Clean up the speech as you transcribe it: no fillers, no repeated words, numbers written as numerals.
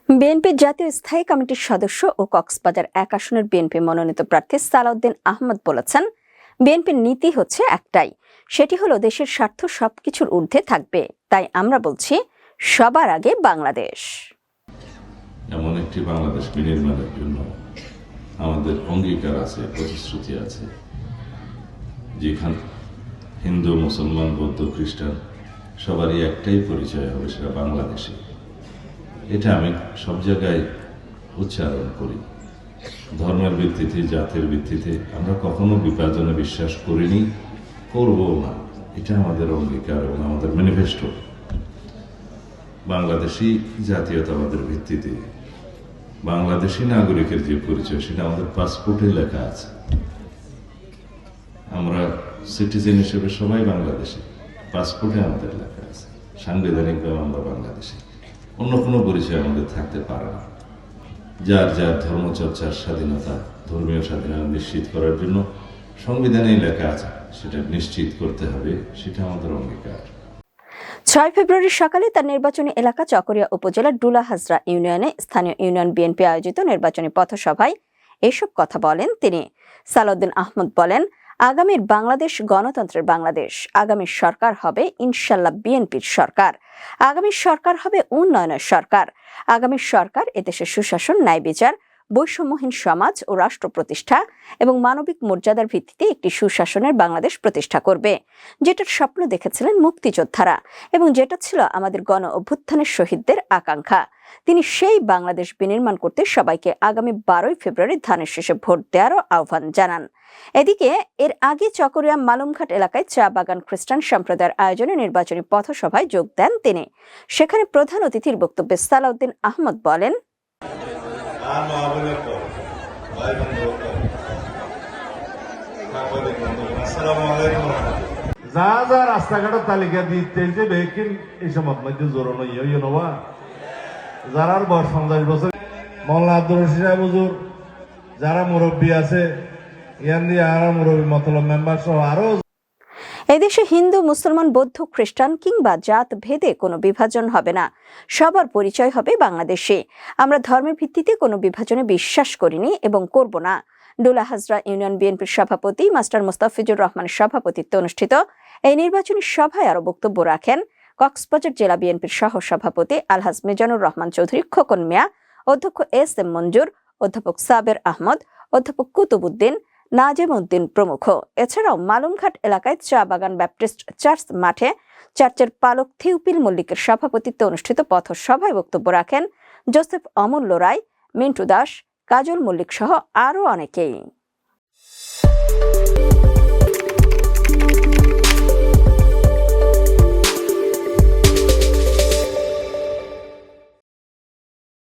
বিএনপির জাতীয় স্থায়ী কমিটির সদস্য ও কক্সবাজার ১ আসনের বিএনপি মনোনীত প্রার্থী সালাউদ্দিন আহমদ বলেছেন, বিএনপির নীতি হচ্ছে একটাই, সেটি হলো দেশের স্বার্থ সবকিছুর ঊর্ধ্বে থাকবে। তাই আমরা বলছি, সবার আগে বাংলাদেশ। এমন একটি বাংলাদেশ বিনির্মাণের জন্য আমাদের অঙ্গীকার আছে, প্রতিশ্রুতি আছে, যেখানে হিন্দু, মুসলমান, বৌদ্ধ, খ্রিস্টান সবারই একটাই পরিচয় হবে, সেটা বাংলাদেশে। এটা আমি সব জায়গায় উচ্চারণ করি। ধর্মের ভিত্তিতে, জাতির ভিত্তিতে আমরা কখনো বিভাজনে বিশ্বাস করিনি, করবো না। এটা আমাদের অঙ্গীকার এবং আমাদের ম্যানিফেস্টো। বাংলাদেশি জাতীয়তাবাদের ভিত্তিতে বাংলাদেশি নাগরিকের যে পরিচয়, সেটা আমাদের পাসপোর্টে লেখা আছে। আমরা সিটিজেন হিসেবে সবাই বাংলাদেশি, পাসপোর্টে আমাদের লেখা আছে। সাংবিধানিকভাবে আমরা বাংলাদেশি, অন্য কোনো পরিচয় আমাদের থাকতে পারে না। যার যার ধর্মচর্চার স্বাধীনতা, ধর্মীয় স্বাধীনতা নিশ্চিত করার জন্য সংবিধানেই লেখা আছে, সেটা নিশ্চিত করতে হবে, সেটা আমাদের অঙ্গীকার। ৬ ফেব্রুয়ারি সকালে তার নির্বাচনী এলাকা চকরিয়া উপজেলার ডুলা হাজরা ইউনিয়নে স্থানীয় ইউনিয়ন বিএনপি আয়োজিত নির্বাচনী পথসভায় এসব কথা বলেন তিনি। সালাউদ্দিন আহমদ বলেন, আগামীর বাংলাদেশ গণতন্ত্রের বাংলাদেশ। আগামীর সরকার হবে ইনশাল্লাহ বিএনপির সরকার। আগামীর সরকার হবে উন্নয়নের সরকার। আগামীর সরকার এদেশে সুশাসন, ন্যায় বিচার, বৈষম্যহীন সমাজ ও রাষ্ট্র প্রতিষ্ঠা এবং মানবিক মর্যাদার ভিত্তিতে একটি সুশাসনের বাংলাদেশ প্রতিষ্ঠা করবে, যেটার স্বপ্ন দেখেছিলেন মুক্তিযোদ্ধারা এবং যেটা ছিল আমাদের গণ অভ্যুত্থানের শহীদদের আকাঙ্ক্ষা। তিনি সেই বাংলাদেশ বিনির্মাণ করতে সবাইকে আগামী 12 ফেব্রুয়ারি ধানের শীষে ভোট দেওয়ারও আহ্বান জানান। এদিকে এর আগে চকরিয়া মালুমঘাট এলাকায় চা বাগান খ্রিস্টান সম্প্রদায়ের আয়োজনে নির্বাচনী পথসভায় যোগ দেন তিনি। সেখানে প্রধান অতিথির বক্তব্যে সালাউদ্দিন আহমদ বলেন, যা যা রাস্তাঘাটের তালিকা দিতে যে বেকিন এই সময় মধ্যে জোরানো ইয়ে নবা যারা বয়স 50 বছর, মোল্লা আব্দুর রশিদ সাহেব হুজুর, যারা মুরব্বী আছে, ইয়ান দিয়ে আর মুরব্বী মতলব মেম্বার সহ আরো। এদেশে হিন্দু, মুসলমান, বৌদ্ধ, খ্রিস্টান কিংবা জাত ভেদে কোনো বিভাজন হবে না। সবার পরিচয় হবে বাংলাদেশে। আমরা ধর্মের ভিত্তিতে কোনো বিভাজনে বিশ্বাস করিনি এবং করব না। ডুলা হাজরা ইউনিয়ন বিএনপির সভাপতি মাস্টার মোস্তাফিজুর রহমানের সভাপতিত্বে অনুষ্ঠিত এই নির্বাচনী সভায় আরো বক্তব্য রাখেন কক্সবাজার জেলা বিএনপির সহ সভাপতি আলহাজ মিজানুর রহমান চৌধুরী খোকন মিয়া, অধ্যক্ষ এস.এম. মঞ্জুর, অধ্যাপক সাবের আহমদ, অধ্যাপক কুতুবুদ্দিন, নাজিম উদ্দিন প্রমুখ। এছাড়াও মালুমঘাট এলাকায় চা বাগান ব্যাপটিস্ট চার্চ মাঠে চার্চের পালক থিউপিল মল্লিকের সভাপতিত্বে অনুষ্ঠিত পথসভায় বক্তব্য রাখেন জোসেফ অমূল্য রায়, মিন্টু দাস, কাজল মল্লিক সহ আরো অনেকেই।